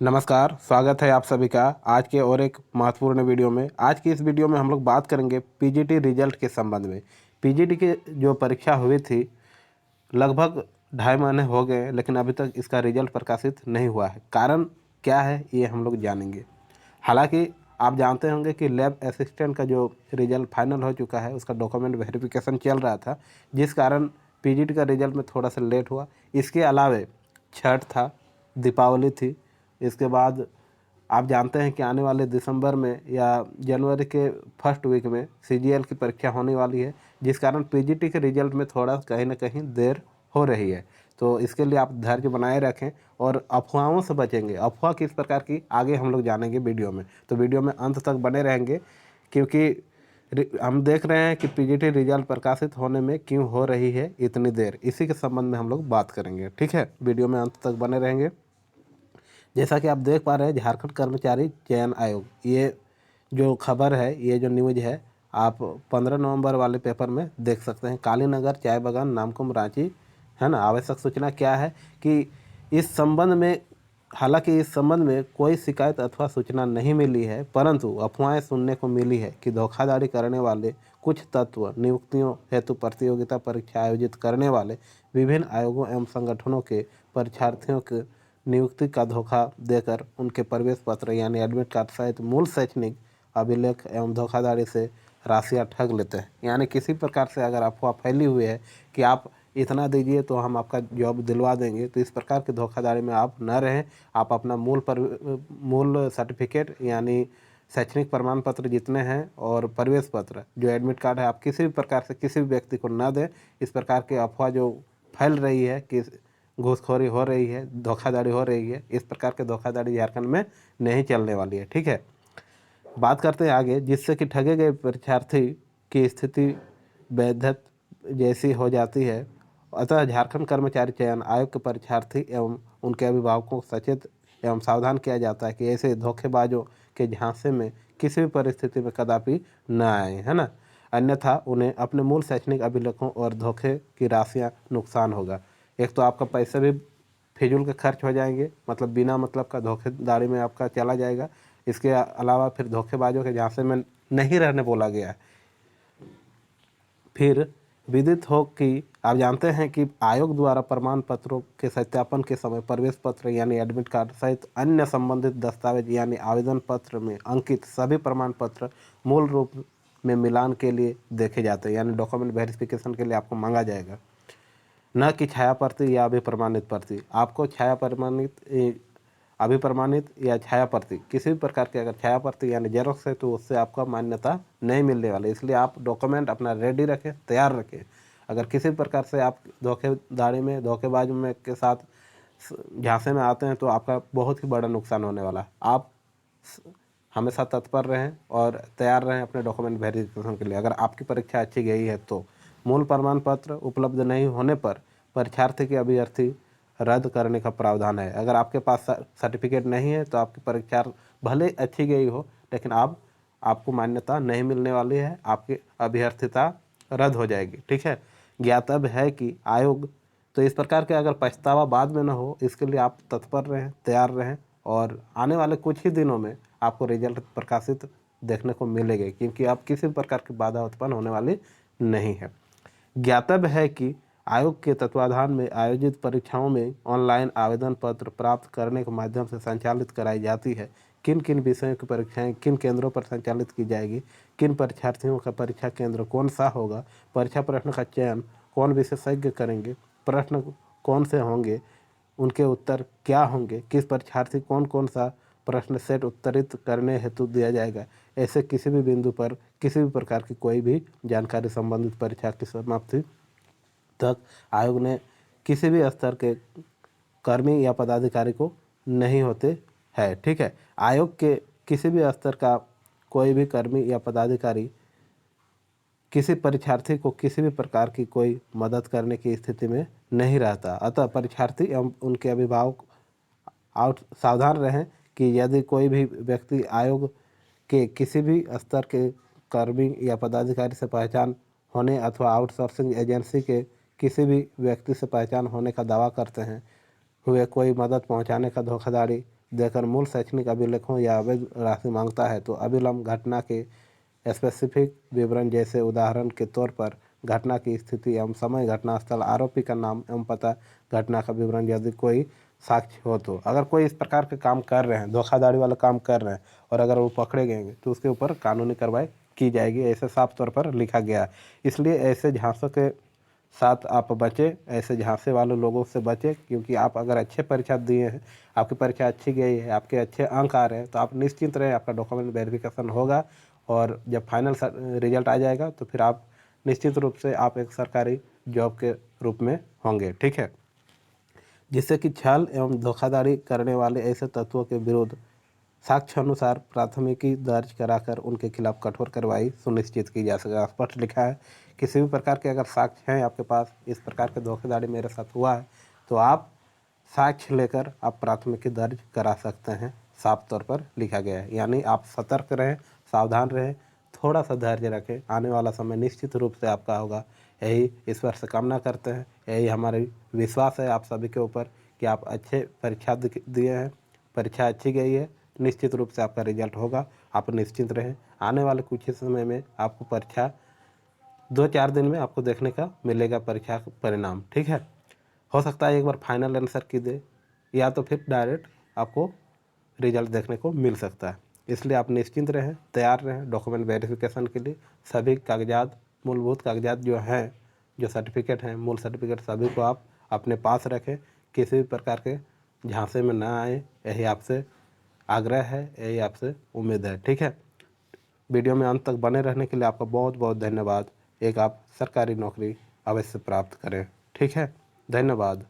नमस्कार, स्वागत है आप सभी का आज के और एक महत्वपूर्ण वीडियो में। आज की इस वीडियो में हम लोग बात करेंगे पीजीटी रिजल्ट के संबंध में। पीजीटी की जो परीक्षा हुई थी लगभग 2.5 महीने हो गए, लेकिन अभी तक इसका रिजल्ट प्रकाशित नहीं हुआ है। कारण क्या है ये हम लोग जानेंगे। हालांकि आप जानते होंगे कि लैब असिस्टेंट का जो रिजल्ट फाइनल हो चुका है उसका डॉक्यूमेंट वेरिफिकेशन चल रहा था, जिस कारण पीजीटी का रिजल्ट में थोड़ा सा लेट हुआ। इसके अलावे छठ था, दीपावली थी, इसके बाद आप जानते हैं कि आने वाले दिसंबर में या जनवरी के फर्स्ट वीक में सीजीएल की परीक्षा होने वाली है, जिस कारण पीजीटी के रिजल्ट में थोड़ा कहीं ना कहीं देर हो रही है। तो इसके लिए आप धैर्य बनाए रखें और अफवाहों से बचेंगे। अफवाह किस प्रकार की आगे हम लोग जानेंगे वीडियो में, तो वीडियो में अंत तक बने रहेंगे, क्योंकि हम देख रहे हैं कि पीजीटी रिजल्ट प्रकाशित होने में क्यों हो रही है इतनी देर। इसी के संबंध में हम लोग बात करेंगे। ठीक है, वीडियो में अंत तक बने रहेंगे। जैसा कि आप देख पा रहे हैं, झारखंड कर्मचारी चयन आयोग, ये जो खबर है, ये जो न्यूज है, आप 15 नवंबर वाले पेपर में देख सकते हैं। कालीनगर चाय बागान नामकुम रांची, है ना। आवश्यक सूचना क्या है कि इस संबंध में, हालांकि इस संबंध में कोई शिकायत अथवा सूचना नहीं मिली है, परंतु अफवाहें सुनने को मिली है कि धोखाधड़ी करने वाले कुछ तत्व नियुक्तियों हेतु प्रतियोगिता परीक्षा आयोजित करने वाले विभिन्न आयोगों एवं संगठनों के परीक्षार्थियों के नियुक्ति का धोखा देकर उनके प्रवेश पत्र यानी एडमिट कार्ड सहित मूल शैक्षणिक अभिलेख एवं धोखाधड़ी से राशियां ठग लेते हैं। यानी किसी प्रकार से अगर अफवाह फैली हुई है कि आप इतना दीजिए तो हम आपका जॉब दिलवा देंगे, तो इस प्रकार की धोखाधड़ी में आप न रहें। आप अपना मूल सर्टिफिकेट यानी शैक्षणिक प्रमाण पत्र जितने हैं और प्रवेश पत्र जो एडमिट कार्ड है, आप किसी भी प्रकार से किसी भी व्यक्ति को न दें। इस प्रकार की अफवाह जो फैल रही है कि घूसखोरी हो रही है, धोखाधड़ी हो रही है, इस प्रकार के धोखाधड़ी झारखंड में नहीं चलने वाली है। ठीक है, बात करते हैं आगे, जिससे कि ठगे गए परीक्षार्थी की स्थिति वैधत जैसी हो जाती है। अतः झारखंड कर्मचारी चयन आयोग के परीक्षार्थी एवं उनके अभिभावकों को सचेत एवं सावधान किया जाता है कि ऐसे धोखेबाजों के झांसे में किसी भी परिस्थिति में कदापि न आए, है ना। अन्यथा उन्हें अपने मूल शैक्षणिक अभिलेखों और धोखे की राशियाँ नुकसान होगा। एक तो आपका पैसा भी फिजूल के खर्च हो जाएंगे, मतलब बिना मतलब का धोखेधड़ी में आपका चला जाएगा। इसके अलावा फिर धोखेबाजों के झांसे में नहीं रहने बोला गया है। फिर विदित हो कि आप जानते हैं कि आयोग द्वारा प्रमाण पत्रों के सत्यापन के समय प्रवेश पत्र यानी एडमिट कार्ड सहित अन्य संबंधित दस्तावेज यानी आवेदन पत्र में अंकित सभी प्रमाण पत्र मूल रूप में मिलान के लिए देखे जाते हैं, यानी डॉक्यूमेंट वेरिफिकेशन के लिए आपको मांगा जाएगा, न कि छाया प्रति या अभिप्रमाणित प्रति। आपको छाया प्रमाणित, अभिप्रमाणित या छाया प्रति, किसी भी प्रकार के अगर छाया प्रति यानी जेरोक्स है तो उससे आपका मान्यता नहीं मिलने वाली। इसलिए आप डॉक्यूमेंट अपना रेडी रखें, तैयार रखें। अगर किसी प्रकार से आप धोखेधड़ी में, धोखेबाज में के साथ झांसे में आते हैं तो आपका बहुत ही बड़ा नुकसान होने वाला है। आप हमेशा तत्पर रहें और तैयार रहें अपने डॉक्यूमेंट वेरिफिकेशन के लिए। अगर आपकी परीक्षा अच्छी गई है तो मूल प्रमाण पत्र उपलब्ध नहीं होने पर परीक्षार्थी की अभ्यर्थी रद्द करने का प्रावधान है। अगर आपके पास सर्टिफिकेट नहीं है तो आपकी परीक्षा भले अच्छी गई हो, लेकिन आपको मान्यता नहीं मिलने वाली है, आपकी अभ्यर्थिता रद्द हो जाएगी। ठीक है, ज्ञातव्य है कि आयोग, तो इस प्रकार के अगर पछतावा बाद में न हो, इसके लिए आप तत्पर रहें, तैयार रहें, और आने वाले कुछ ही दिनों में आपको रिजल्ट प्रकाशित देखने को मिलेंगे, क्योंकि आप किसी प्रकार की बाधा उत्पन्न होने वाली नहीं है। ज्ञातव्य है कि आयोग के तत्वाधान में आयोजित परीक्षाओं में ऑनलाइन आवेदन पत्र प्राप्त करने के माध्यम से संचालित कराई जाती है। किन किन विषयों की परीक्षाएं किन केंद्रों पर संचालित की जाएगी, किन परीक्षार्थियों का परीक्षा केंद्र कौन सा होगा, परीक्षा प्रश्न का चयन कौन विशेषज्ञ करेंगे, प्रश्न कौन से होंगे, उनके उत्तर क्या होंगे, किस परीक्षार्थी कौन कौन सा प्रश्न सेट उत्तरित करने हेतु दिया जाएगा, ऐसे किसी भी बिंदु पर किसी भी प्रकार की कोई भी जानकारी संबंधित परीक्षा की समाप्ति तक आयोग ने किसी भी स्तर के कर्मी या पदाधिकारी को नहीं होते हैं। ठीक है, आयोग के किसी भी स्तर का कोई भी कर्मी या पदाधिकारी किसी परीक्षार्थी को किसी भी प्रकार की कोई मदद करने की स्थिति में नहीं रहता। अतः परीक्षार्थी एवं उनके अभिभावक सावधान रहें कि यदि कोई भी व्यक्ति आयोग के किसी भी स्तर के कर्मी या पदाधिकारी से पहचान होने अथवा आउटसोर्सिंग एजेंसी के किसी भी व्यक्ति से पहचान होने का दावा करते हैं, हुए कोई मदद पहुंचाने का धोखाधड़ी देकर मूल शैक्षणिक अभिलेखों या अवैध राशि मांगता है तो अविलंब घटना के स्पेसिफिक विवरण, जैसे उदाहरण के तौर पर घटना की स्थिति एवं समय, घटनास्थल, आरोपी का नाम एवं पता, घटना का विवरण, यदि कोई साक्ष्य हो तो। अगर कोई इस प्रकार के काम कर रहे हैं, धोखाधड़ी वाला काम कर रहे हैं, और अगर वो पकड़े गए तो उसके ऊपर कानूनी कार्रवाई की जाएगी, ऐसे साफ तौर पर लिखा गया है। इसलिए ऐसे झांसों के साथ आप बचें, ऐसे झांसे वाले लोगों से बचें, क्योंकि आप अगर अच्छे परीक्षा दिए हैं, आपकी परीक्षा अच्छी गई है, आपके अच्छे अंक आ रहे हैं, तो आप निश्चिंत रहें, आपका डॉक्यूमेंट वेरिफिकेशन होगा और जब फाइनल रिजल्ट आ जाएगा तो फिर आप निश्चित रूप से आप एक सरकारी जॉब के रूप में होंगे। ठीक है, जिससे कि छल एवं धोखाधड़ी करने वाले ऐसे तत्वों के विरुद्ध साक्ष्य अनुसार प्राथमिकी दर्ज कराकर उनके खिलाफ कठोर कार्रवाई सुनिश्चित की जा सके। स्पष्ट लिखा है, किसी भी प्रकार के अगर साक्ष्य हैं आपके पास, इस प्रकार के धोखाधड़ी मेरे साथ हुआ है, तो आप साक्ष्य लेकर आप प्राथमिकी दर्ज करा सकते हैं। साफ तौर पर लिखा गया है, यानी आप सतर्क रहें, सावधान रहें, थोड़ा सा धैर्य रखें, आने वाला समय निश्चित रूप से आपका होगा। यही ईश्वर से कामना करते हैं, यही हमारी विश्वास है आप सभी के ऊपर कि आप अच्छे परीक्षा दिए हैं, परीक्षा अच्छी गई है, निश्चित रूप से आपका रिजल्ट होगा। आप निश्चिंत रहें, आने वाले कुछ ही समय में आपको परीक्षा 2-4 दिन में आपको देखने का मिलेगा परीक्षा का परिणाम। ठीक है, हो सकता है एक बार फाइनल आंसर की दे, या तो फिर डायरेक्ट आपको रिजल्ट देखने को मिल सकता है। इसलिए आप निश्चिंत रहें, तैयार रहें डॉक्यूमेंट वेरिफिकेशन के लिए। सभी कागजात, मूलभूत कागजात जो हैं, जो सर्टिफिकेट हैं, मूल सर्टिफिकेट, सभी को आप अपने पास रखें, किसी भी प्रकार के झांसे में ना आए, यही आपसे आग्रह है, यही आपसे उम्मीद है। ठीक है, वीडियो में अंत तक बने रहने के लिए आपका बहुत बहुत धन्यवाद। एक आप सरकारी नौकरी अवश्य प्राप्त करें। ठीक है, धन्यवाद।